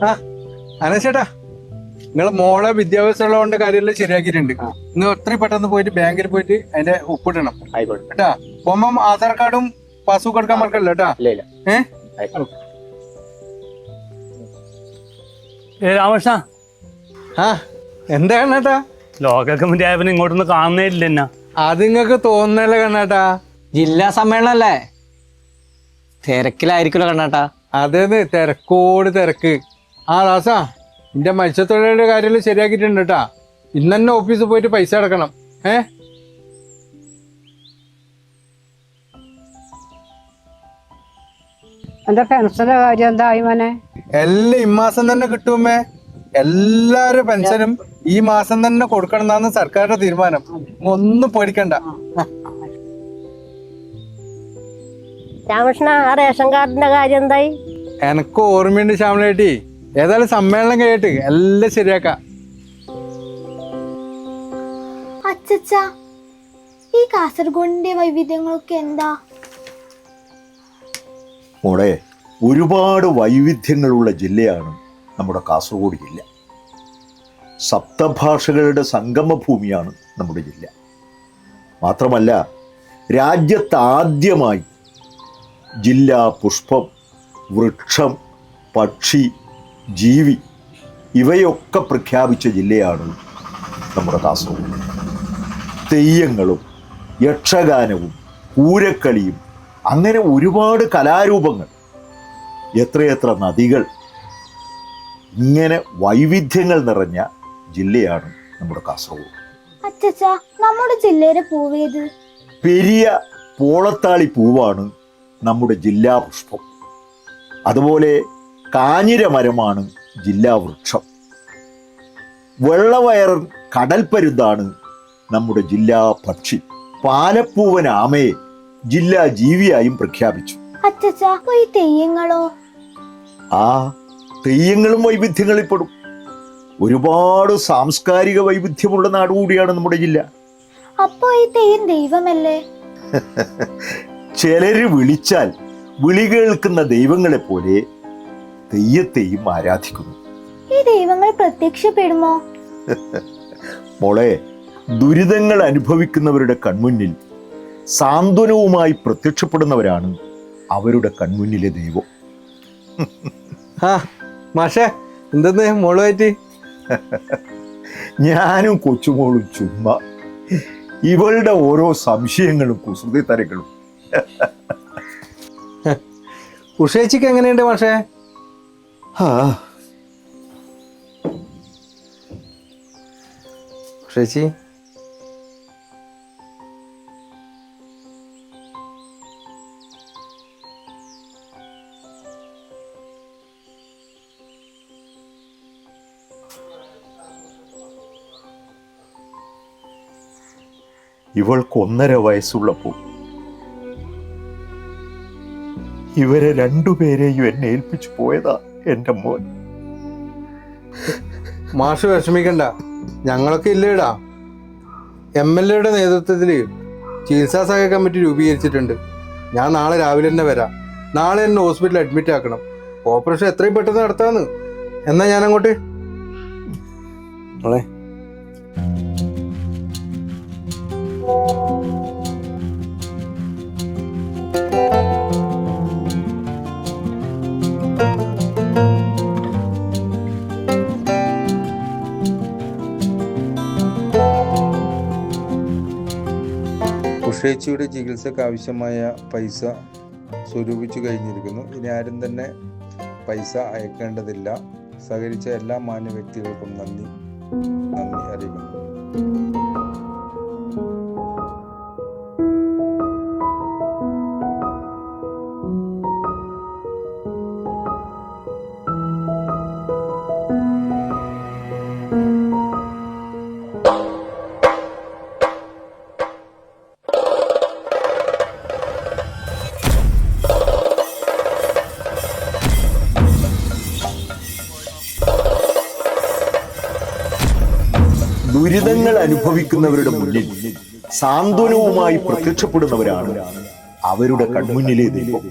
ആ അനച്ചേട്ടാ, നിങ്ങൾ മോളെ വിദ്യാഭ്യാസമുള്ളതുകൊണ്ട് കാര്യമെല്ലാം ശരിയാക്കിയിട്ടുണ്ട്. നിങ്ങൾ എത്രയും പെട്ടെന്ന് പോയിട്ട് ബാങ്കിൽ പോയിട്ട് അതിന്റെ ഒപ്പിടണം കേട്ടാ. പോകുമ്പം ആധാർ കാർഡും പാസ്ബുക്ക് എടുക്കാൻ മറക്കല്ലോ കേട്ടാ. രാമകൃഷ്ണ, ആ എന്താ കണ്ണാട്ടാ? ലോക്കൽ കമ്മിറ്റി ആയപ്പോ ഇങ്ങോട്ടൊന്നും കാണുന്നേ ഇല്ല എന്നാ. അത് നിങ്ങക്ക് തോന്നുന്നല്ലേ കണ്ണാട്ടാ? ജില്ലാ സമ്മേളനല്ലേ, തിരക്കിലായിരിക്കുമല്ലോ കണ്ണാട്ടാ. അതേന്ന് തിരക്കോട് തിരക്ക്. ആ ദാസാ, എന്റെ മത്സ്യത്തൊഴിലാളിയുടെ കാര്യം ശരിയാക്കിയിട്ടുണ്ട് കേട്ടാ. ഇന്ന് തന്നെ ഓഫീസിൽ പോയിട്ട് പൈസ അടക്കണം. എന്റെ പെൻഷന്റെ കാര്യം എന്തായി മോനെ? എല്ലാം ഇമാസം തന്നെ കിട്ടുമേ. എല്ലാരും പെൻഷനും ഈ മാസം തന്നെ കൊടുക്കണം എന്നാണ് സർക്കാരിന്റെ തീരുമാനം. ഒന്നും പേടിക്കണ്ട. രാമകൃഷ്ണ, ആ റേഷൻ കാർഡിന്റെ കാര്യം എന്തായി? എനക്ക് ഓർമ്മയുണ്ട് ശ്യാമളേട്ടി. ഏതായാലും സമ്മേളനം കേട്ട് എല്ലാം ശരിയാക്കാം. അച്ചച്ച, ഈ കാസർഗോഡിന്റെ വൈവിധ്യങ്ങളൊക്കെ എന്താ? മോളെ, ഒരുപാട് വൈവിധ്യങ്ങളുള്ള ജില്ലയാണ് നമ്മുടെ കാസർഗോഡ് ജില്ല. സപ്തഭാഷകളുടെ സംഗമഭൂമിയാണ് നമ്മുടെ ജില്ല. മാത്രമല്ല, രാജ്യത്താദ്യമായി ജില്ലാ പുഷ്പം, വൃക്ഷം, പക്ഷി, ജീവി ഇവയൊക്കെ പ്രഖ്യാപിച്ച ജില്ലയാണ് നമ്മുടെ കാസർഗോഡ്. തെയ്യങ്ങളും യക്ഷഗാനവും പൂരക്കളിയും അങ്ങനെ ഒരുപാട് കലാരൂപങ്ങൾ, എത്രയെത്ര നദികൾ, ഇങ്ങനെ വൈവിധ്യങ്ങൾ നിറഞ്ഞ ജില്ലയാണ് നമ്മുടെ കാസർഗോഡ്. അച്ചച്ച, നമ്മുടെ ജില്ലയുടെ പൂവേത്? പെരിയ പോളത്താളി പൂവാണ് നമ്മുടെ ജില്ലാ പുഷ്പം. അതുപോലെ കാഞ്ഞിരമരമാണ് ജില്ലാ വൃക്ഷം. വെള്ളവയറൻ കടൽപ്പരുന്താണ് നമ്മുടെ ജില്ലാ പക്ഷി. പാലപ്പൂവൻ ആമയെ ജില്ലാ ജീവിയായും പ്രഖ്യാപിച്ചു. അച്ചച്ച, ഈ തെയ്യങ്ങളോ? ആ തെയ്യങ്ങളും വൈവിധ്യങ്ങളിൽ പെടും. ഒരുപാട് സാംസ്കാരിക വൈവിധ്യമുള്ള നാടുകൂടിയാണ് നമ്മുടെ ജില്ല. അപ്പോ ഈ തെയ്യം ദൈവമല്ലേ? ചിലര് വിളിച്ചാൽ വിളി കേൾക്കുന്ന ദൈവങ്ങളെ പോലെ തെയ്യത്തെയും ആരാധിക്കുന്നു. ഈ ദൈവങ്ങൾ പ്രത്യക്ഷപ്പെടുമോ? മോളെ, ദുരിതങ്ങൾ അനുഭവിക്കുന്നവരുടെ കൺമുന്നിൽ സാന്ത്വനവുമായി പ്രത്യക്ഷപ്പെടുന്നവരാണ് അവരുടെ കൺമുന്നിലെ ദൈവം. ആ മാഷേ, എന്തെന്ന് മോളുമായിട്ട്? ഞാനും കൊച്ചുമോളും ചുമ്മാ ഇവളുടെ ഓരോ സംശയങ്ങളും കുസൃതി തരങ്ങളും. ഉഷേച്ചിക്ക് എങ്ങനെയുണ്ട് മാഷേ? ഉഷേച്ചി, ഇവൾക്ക് 1.5 വയസ്സുള്ളപ്പോൾ ഇവരെ രണ്ടുപേരെയും എന്നെ ഏൽപ്പിച്ചു പോയതാ എൻ്റെ മോൻ. മാഷ് വിഷമിക്കണ്ട, ഞങ്ങളൊക്കെ ഇല്ലേടാ. MLA നേതൃത്വത്തിൽ ചികിത്സാ സഹായ കമ്മിറ്റി രൂപീകരിച്ചിട്ടുണ്ട്. ഞാൻ നാളെ രാവിലെ തന്നെ വരാം. നാളെ എന്നെ ഹോസ്പിറ്റലിൽ അഡ്മിറ്റ് ആക്കണം. ഓപ്പറേഷൻ എത്രയും പെട്ടെന്ന് നടത്താന്ന്. എന്നാ ഞാൻ അങ്ങോട്ട്. ഉഷേച്ചിയുടെ ചികിത്സക്ക് ആവശ്യമായ പൈസ സ്വരൂപിച്ചു കഴിഞ്ഞിരിക്കുന്നു. ഇനി ആരും തന്നെ പൈസ അയക്കേണ്ടതില്ല. സഹകരിച്ച എല്ലാ മാന്യ വ്യക്തികൾക്കും നന്ദി അറിയിക്കുന്നു. ദുരിതങ്ങൾ അനുഭവിക്കുന്നവരുടെ മുന്നിൽ സാന്ത്വനവുമായി പ്രത്യക്ഷപ്പെടുന്നവരാണ് അവരുടെ കൺമുന്നിലെ ദൈവം.